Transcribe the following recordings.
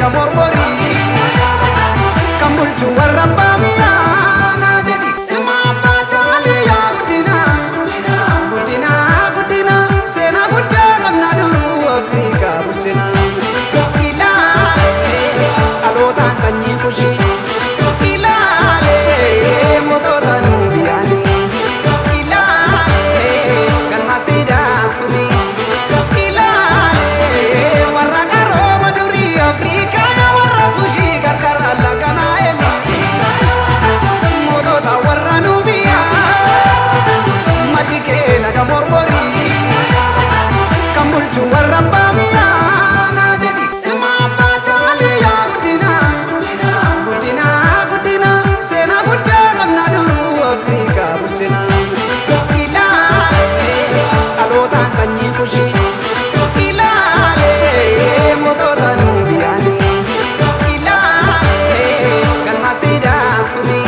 laga mormori kan bulchu warra baamiya na jedhi ilma abbaa jaaliya guddina guddina seena guddaa qabna duruu Afrikaa bulchina ilaale dhalootaan sanyii kushii ilaale mootota nuubiyaanii ilaale galma siidaa sumii laga mormori kan bulchu warra baamiya na jedhi ilma abbaa jaaliya guddina seena guddaa qabna duruu Afrikaa bulchina ilaale dhalootaan sanyii kushii ilaale mootota nuubiyaanii ilaale galma siidaa sumii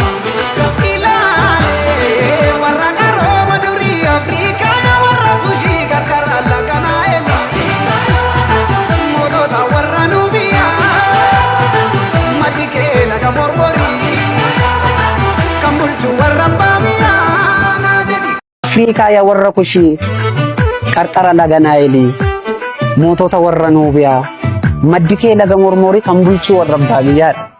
laga mormori kan bulchu warra baamiya na jedhi Afrikaa ya warra kushii qarqara laga naayilii mootota warra nuubiyaa maddi kee laga mormori kan bulchu warra baamiyaa